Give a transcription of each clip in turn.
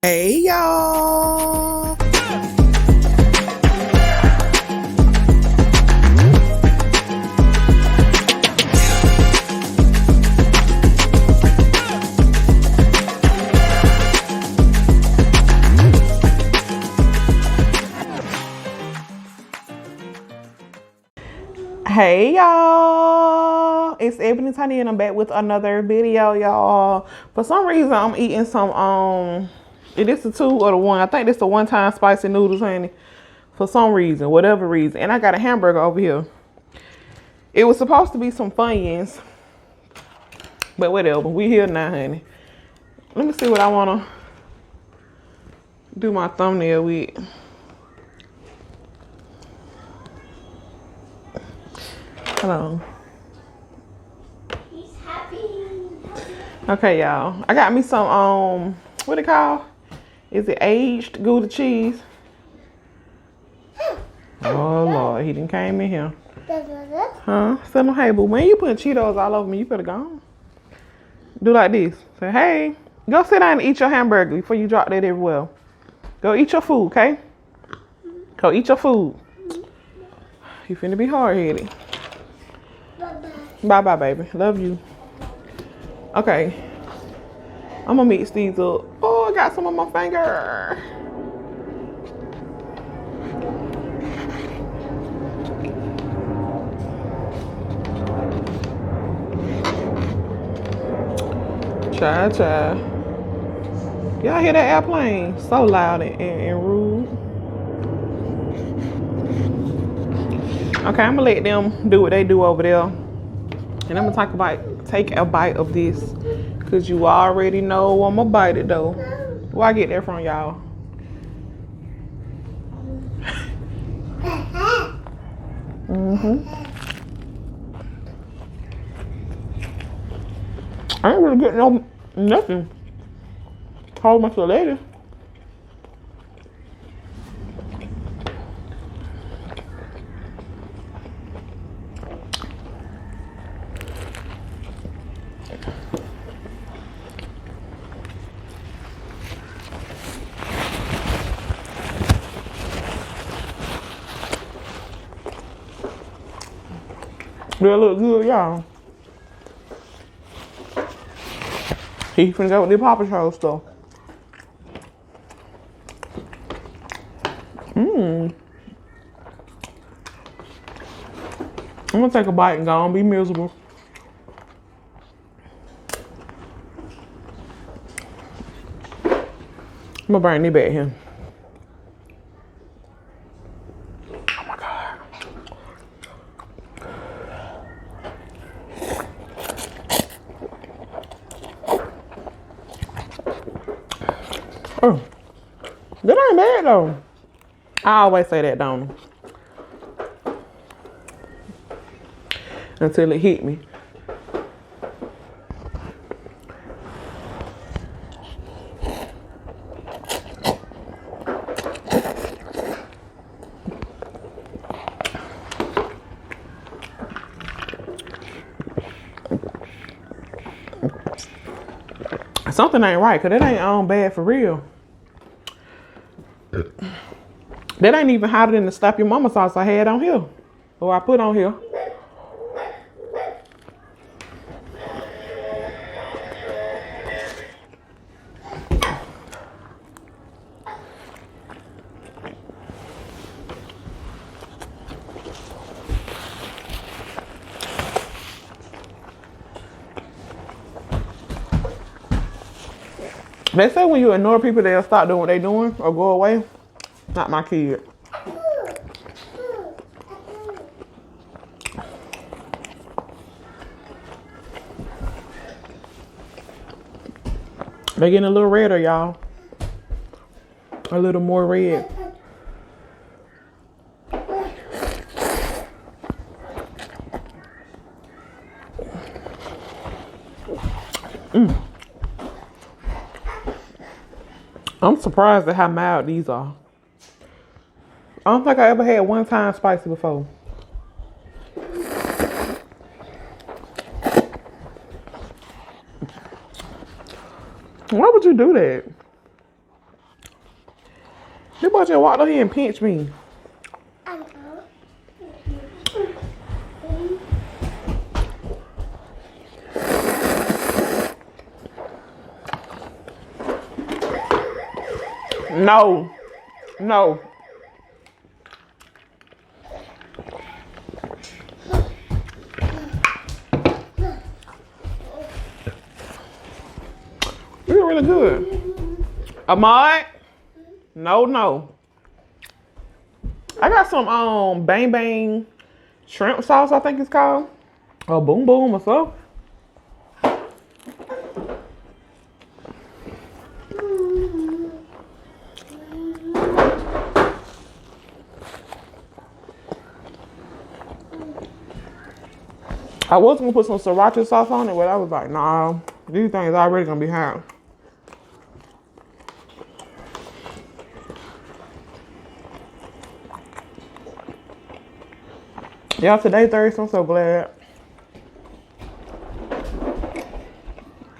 Hey y'all. Hey y'all. It's Ebonetynia and I'm back with another video, y'all. For some reason I'm eating some it is the 2 or the 1. I think this the one-time spicy noodles, honey. For some reason, whatever reason. And I got a hamburger over here. It was supposed to be some Funyuns, but whatever. We here now, honey. Let me see what I want to do my thumbnail with. Hold on. He's happy. Okay, y'all. I got me some, what it called? Is it aged Gouda cheese? Oh, Lord. He didn't came in here. Huh? Tell him, hey, boo, when you putting Cheetos all over me, you better go on. Do like this. Say, hey, go sit down and eat your hamburger before you drop that everywhere. Go eat your food, okay? Go eat your food. You finna be hard-headed. Bye-bye, baby. Love you. Okay. I'm gonna mix these up. Oh, I got some on my finger. Cha. Y'all hear that airplane? So loud and rude. Okay, I'm gonna let them do what they do over there. And I'm gonna take a bite of this. Cause you already know I'm gonna bite it though. Where I get that from, y'all? I ain't really getting nothing. Told my lady. Do it look good, y'all? He finna go with the Paw Patrol stuff. I'm gonna take a bite and go and be miserable. I'm gonna bring it back here. Oh my God. Oh, that ain't bad though. I always say that, don't I? Until it hit me. Something ain't right, cause that ain't bad for real. That ain't even hotter than the Slap Your Mama sauce I had on here, or I put on here. They say when you ignore people, they'll stop doing what they doing or go away. Not my kid. They getting a little redder, y'all. A little more red. I'm surprised at how mild these are. I don't think I ever had one-time spicy before. Why would you do that? This boy just walked over here and pinched me. No. No. You're really good. Ahmad? No, no. I got some bang bang shrimp sauce, I think it's called. Or boom boom or so. I was gonna put some sriracha sauce on it, but I was like, nah, these things already gonna be hot. Yeah, today Thursday, I'm so glad.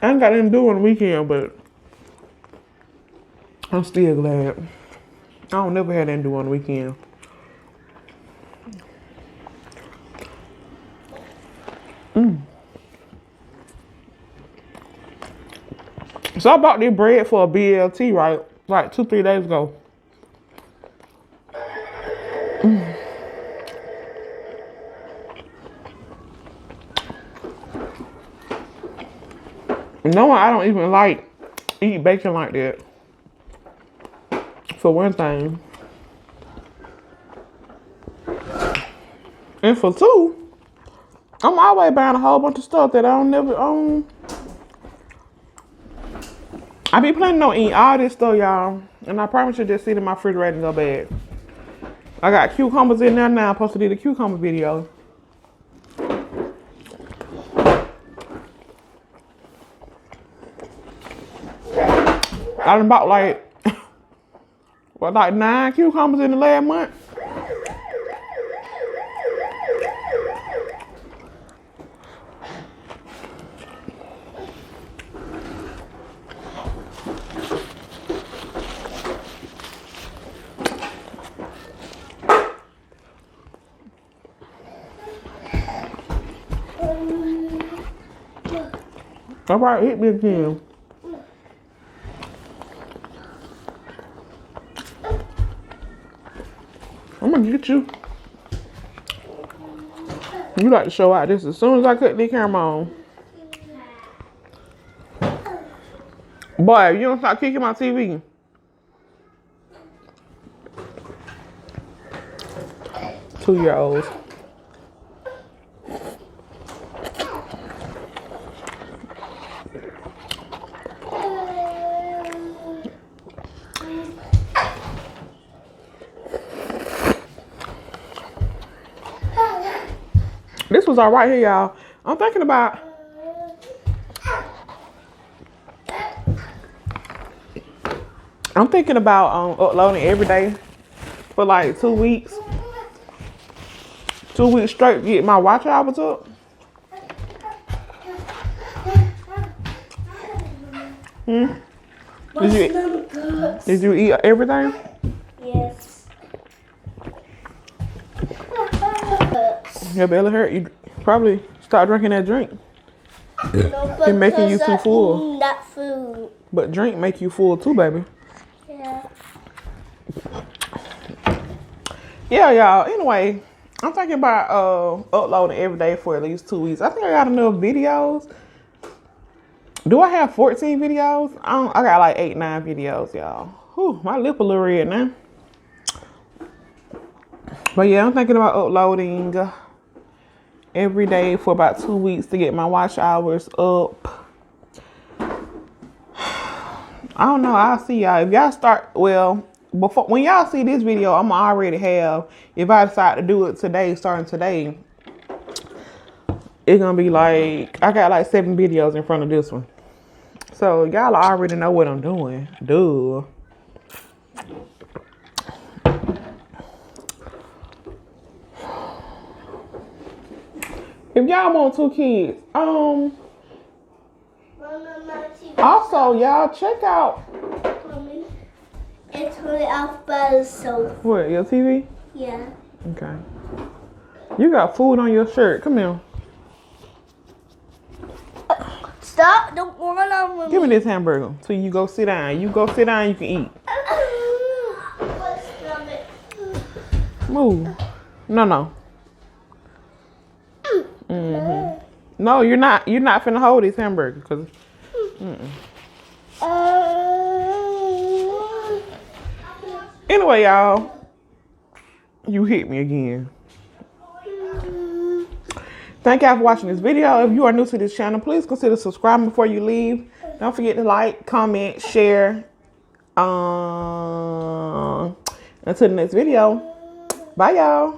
I ain't got nothing to do on the weekend, but I'm still glad. I don't never have nothing to do on the weekend. So I bought this bread for a BLT, right? Like 2-3 days ago. No, I don't even like eat bacon like that. For one thing. And for two, I'm always buying a whole bunch of stuff that I don't never own. I be planning on eating all this stuff, y'all. And I probably should just sit in my refrigerator and go bad. I got cucumbers in there now. I'm supposed to do the cucumber video. I done bought like 9 cucumbers in the last month. All right, hit me again. I'm gonna get you. You like to show out this as soon as I cut the camera on. Boy, you don't stop kicking my TV. Two-year-olds. This was all right here, y'all. I'm thinking about uploading every day for like 2 weeks. 2 weeks straight to get my watch hours up. Did you eat everything? Yes. Your belly hurt. You probably start drinking that drink. No, It making you too full. Not food. But drink make you full too, baby. Yeah. Yeah, y'all. Anyway, I'm thinking about uploading every day for at least 2 weeks. I think I got enough videos. Do I have 14 videos? I got like 8-9 videos, y'all. Whew, my lip a little red now. But yeah, I'm thinking about uploading every day for about 2 weeks to get my watch hours up. I don't know. I'll see y'all. If y'all start, well, when y'all see this video, I'm already have, if I decide to do it today, starting today, it's gonna be like, I got like 7 videos in front of this one. So y'all already know what I'm doing. Duh. If y'all want 2 kids, also y'all check out. It's turn it off by itself. What, your TV? Yeah. Okay. You got food on your shirt. Come here. Stop! Don't run on with Give me this hamburger till you go sit down. You go sit down, you can eat. Move. No. No, you're not finna hold this hamburger, cause. Anyway, y'all, you hit me again. Thank y'all for watching this video. If you are new to this channel, please consider subscribing before you leave. Don't forget to like, comment, share. Until the next video. Bye, y'all.